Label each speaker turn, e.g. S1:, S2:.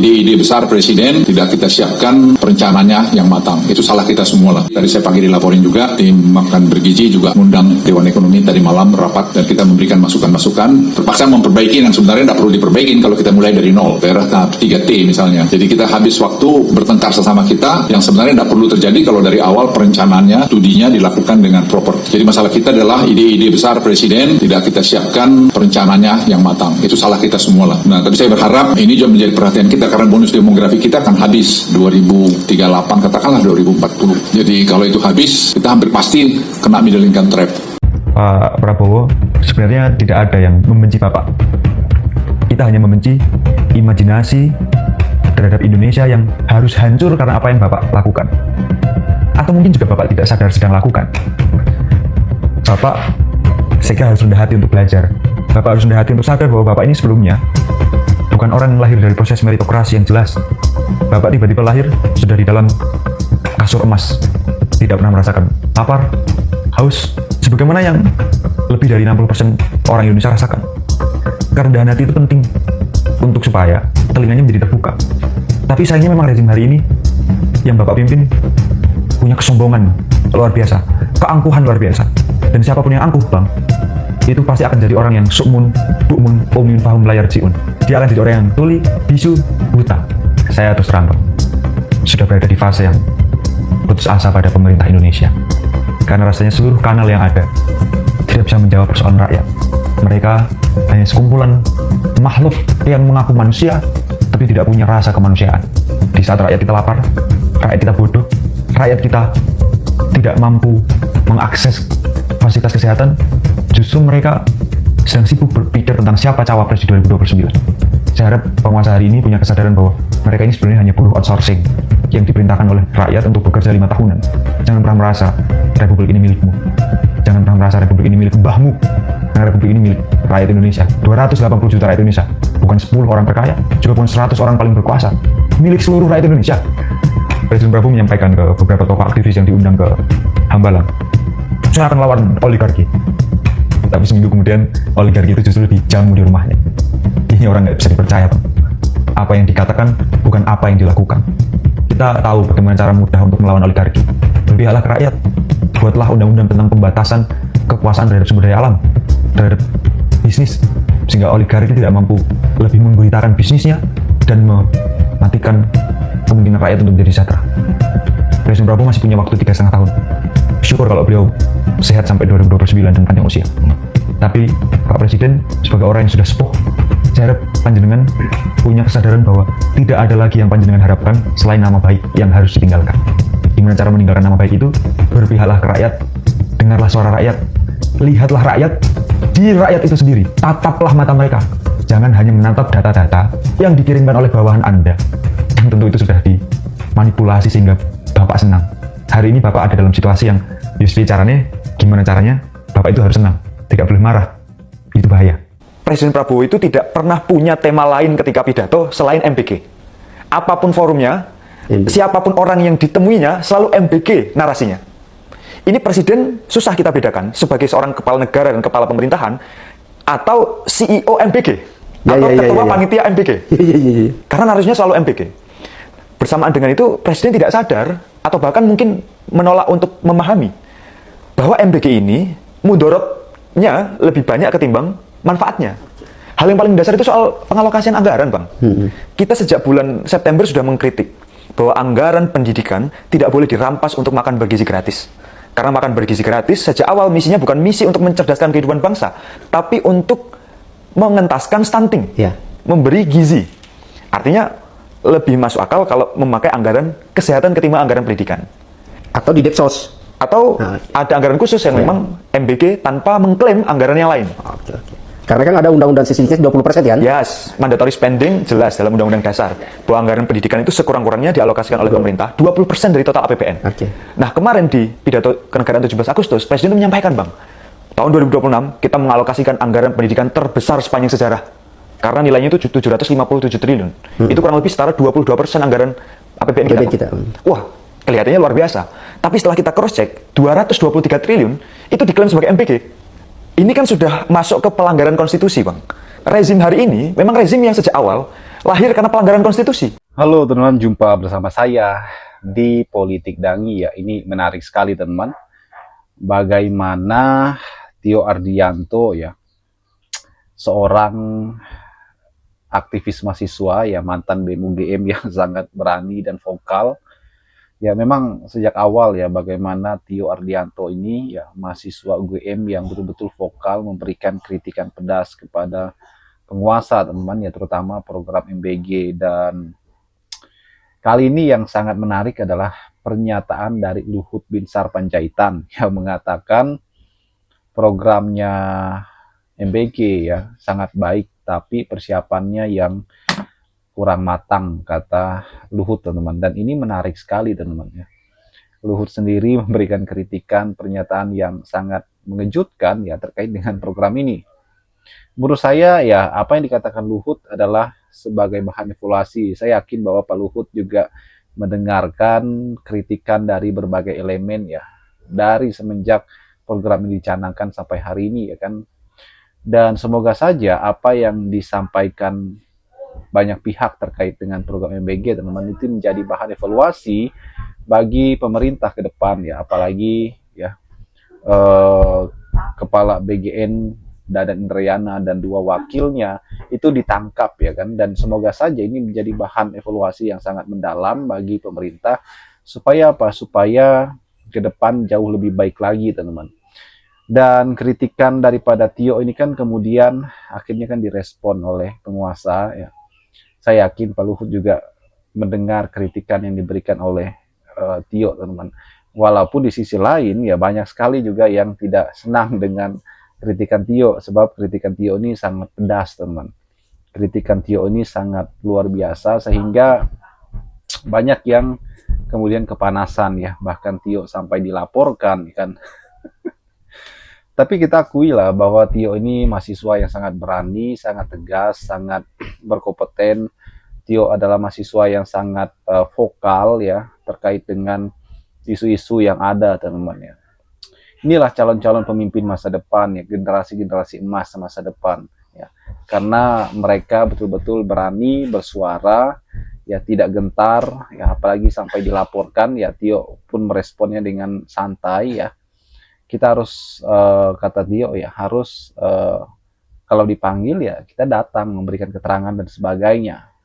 S1: ide-ide besar Presiden tidak kita siapkan perencanaannya yang matang. Itu salah kita semua lah. Tadi saya pagi dilaporin juga, tim makan bergizi juga mengundang Dewan Ekonomi tadi malam rapat dan kita memberikan masukan-masukan. Terpaksa memperbaiki yang sebenarnya tidak perlu diperbaikin kalau kita mulai dari nol. Daerah tahap 3T misalnya. Jadi kita habis waktu bertengkar sesama kita yang sebenarnya tidak perlu terjadi kalau dari awal perencanaannya, studinya dilakukan dengan proper. Jadi masalah kita adalah ide-ide besar Presiden tidak kita siapkan perencanaannya yang matang. Itu salah kita semua lah. Nah, tapi saya berharap ini juga menjadi perhatian kita karena bonus demografi kita akan habis 2038 katakanlah 2040. Jadi kalau itu habis kita hampir pasti kena middle income trap.
S2: Pak Prabowo sebenarnya tidak ada yang membenci Bapak. Kita hanya membenci imajinasi terhadap Indonesia yang harus hancur karena apa yang Bapak lakukan. Atau mungkin juga Bapak tidak sadar sedang lakukan. Bapak saya kira harus rendah hati untuk belajar. Bapak harus rendah hati untuk sadar bahwa Bapak ini sebelumnya bukan orang yang lahir dari proses meritokrasi yang jelas. Bapak tiba-tiba lahir sudah di dalam kasur emas, tidak pernah merasakan lapar, haus, sebagaimana yang lebih dari 60% orang Indonesia rasakan. Kerendahan hati itu penting untuk supaya telinganya menjadi terbuka. Tapi sayangnya memang rezim hari ini yang Bapak pimpin punya kesombongan luar biasa, keangkuhan luar biasa. Dan siapapun yang angkuh, Bang, itu pasti akan jadi orang yang sukmun, bukmun, umyun, fahum, layar, jiun. Dia akan jadi orang yang tuli, bisu, buta. Saya terus terang, Bang, sudah berada di fase yang putus asa pada pemerintah Indonesia. Karena rasanya seluruh kanal yang ada tidak bisa menjawab persoalan rakyat. Mereka hanya sekumpulan makhluk yang mengaku manusia, tapi tidak punya rasa kemanusiaan. Di saat rakyat kita lapar, rakyat kita bodoh, rakyat kita tidak mampu mengakses fasilitas kesehatan, justru mereka sedang sibuk berpikir tentang siapa cawapres di 2029. Saya harap penguasa hari ini punya kesadaran bahwa mereka ini sebenarnya hanya buruh outsourcing yang diperintahkan oleh rakyat untuk bekerja 5 tahunan. Jangan pernah merasa republik ini milikmu. Jangan pernah merasa republik ini milik mbahmu. Karena republik ini milik rakyat Indonesia. 280 juta rakyat Indonesia. Bukan 10 orang terkaya, juga bukan 100 orang paling berkuasa. Milik seluruh rakyat Indonesia. Presiden Prabowo menyampaikan ke beberapa tokoh aktivis yang diundang ke Hambalang, saya akan lawan oligarki. Tapi seminggu kemudian oligarki itu justru dijamu di rumahnya. Ini orang nggak bisa dipercaya, Bang. Apa yang dikatakan bukan apa yang dilakukan. Kita tahu bagaimana cara mudah untuk melawan oligarki. Berpihaklah ke rakyat. Buatlah undang-undang tentang pembatasan kekuasaan terhadap sumber daya alam, terhadap bisnis, sehingga oligarki tidak mampu lebih menggulitakan bisnisnya dan mematikan kemungkinan rakyat untuk menjadi sejahtera. Presiden Prabowo masih punya waktu 3,5 tahun. Syukur kalau beliau sehat sampai 2029 dan panjang usia. Tapi Pak Presiden sebagai orang yang sudah sepuh, saya harap panjenengan punya kesadaran bahwa tidak ada lagi yang panjenengan harapkan selain nama baik yang harus ditinggalkan. Gimana cara meninggalkan nama baik itu? Berpihaklah ke rakyat, dengarlah suara rakyat, lihatlah rakyat, di rakyat itu sendiri, tataplah mata mereka. Jangan hanya menatap data-data yang dikirimkan oleh bawahan Anda, yang tentu itu sudah dimanipulasi sehingga Bapak senang. Hari ini Bapak ada dalam situasi yang gimana caranya Bapak itu harus senang, tidak boleh marah. Itu bahaya. Presiden Prabowo itu tidak pernah punya tema lain ketika pidato selain MBG. Apapun forumnya, siapapun orang yang ditemuinya, selalu MBG narasinya. Ini presiden susah kita bedakan sebagai seorang kepala negara dan kepala pemerintahan atau CEO MBG atau ketua panitia MBG. Karena narasinya selalu MBG. Bersamaan dengan itu, presiden tidak sadar atau bahkan mungkin menolak untuk memahami bahwa MBG ini mudorotnya lebih banyak ketimbang manfaatnya. Hal yang paling dasar itu soal pengalokasian anggaran, Bang. Kita sejak bulan September sudah mengkritik bahwa anggaran pendidikan tidak boleh dirampas untuk makan bergizi gratis. Karena makan bergizi gratis sejak awal misinya bukan misi untuk mencerdaskan kehidupan bangsa, tapi untuk mengentaskan stunting, memberi gizi. Artinya lebih masuk akal kalau memakai anggaran kesehatan ketimbang anggaran pendidikan.
S3: Atau di Depsos.
S2: Atau ada anggaran khusus yang memang MBG tanpa mengklaim anggaran yang lain.
S3: Karena kan ada undang-undang sisdiknas 20% kan?
S2: Yes, mandatory spending jelas dalam undang-undang dasar bahwa anggaran pendidikan itu sekurang-kurangnya dialokasikan oleh pemerintah 20% dari total APBN. Nah, kemarin di pidato kenegaraan 17 Agustus, Presiden itu menyampaikan, Bang, tahun 2026 kita mengalokasikan anggaran pendidikan terbesar sepanjang sejarah. Karena nilainya itu 757 triliun. Itu kurang lebih setara 22% anggaran APBN kita. Wah, kelihatannya luar biasa. Tapi setelah kita cross-check, 223 triliun itu diklaim sebagai MBG. Ini kan sudah masuk ke pelanggaran konstitusi, Bang. Rezim hari ini memang rezim yang sejak awal lahir karena pelanggaran konstitusi.
S4: Halo teman-teman, jumpa bersama saya di Politik Dangi ya. Ini menarik sekali teman-teman. Bagaimana Tio Ardianto ya, seorang aktivis mahasiswa ya, mantan BEM UGM yang sangat berani dan vokal. Ya memang sejak awal ya, bagaimana Tio Ardianto ini ya, mahasiswa UGM yang betul-betul vokal memberikan kritikan pedas kepada penguasa teman-teman ya, terutama program MBG. Dan kali ini yang sangat menarik adalah pernyataan dari Luhut Binsar Panjaitan yang mengatakan programnya MBG ya sangat baik, tapi persiapannya yang kurang matang, kata Luhut teman-teman. Dan ini menarik sekali teman-teman ya. Luhut sendiri memberikan kritikan, pernyataan yang sangat mengejutkan ya terkait dengan program ini. Menurut saya ya, apa yang dikatakan Luhut adalah sebagai bahan evaluasi. Saya yakin bahwa Pak Luhut juga mendengarkan kritikan dari berbagai elemen ya, dari semenjak program ini dicanangkan sampai hari ini ya kan. Dan semoga saja apa yang disampaikan banyak pihak terkait dengan program MBG teman-teman itu menjadi bahan evaluasi bagi pemerintah ke depan ya, apalagi ya Kepala BGN Dadan Indrayana dan dua wakilnya itu ditangkap ya kan. Dan semoga saja ini menjadi bahan evaluasi yang sangat mendalam bagi pemerintah, supaya apa? Supaya ke depan jauh lebih baik lagi teman-teman. Dan kritikan daripada Tio ini kan kemudian akhirnya kan direspon oleh penguasa ya. Saya yakin Pak Luhut juga mendengar kritikan yang diberikan oleh Tio teman-teman. Walaupun di sisi lain ya banyak sekali juga yang tidak senang dengan kritikan Tio, sebab kritikan Tio ini sangat pedas teman. Kritikan Tio ini sangat luar biasa sehingga banyak yang kemudian kepanasan ya, bahkan Tio sampai dilaporkan kan. Tapi kita akui lah bahwa Tio ini mahasiswa yang sangat berani, sangat tegas, sangat berkompeten. Tio adalah mahasiswa yang sangat vokal ya terkait dengan isu-isu yang ada teman-teman ya. Inilah calon-calon pemimpin masa depan ya, generasi-generasi emas masa depan ya. Karena mereka betul-betul berani bersuara ya, tidak gentar ya, apalagi sampai dilaporkan ya. Tio pun meresponnya dengan santai ya. Kita harus kata Tio ya, harus kalau dipanggil ya kita datang memberikan keterangan dan sebagainya.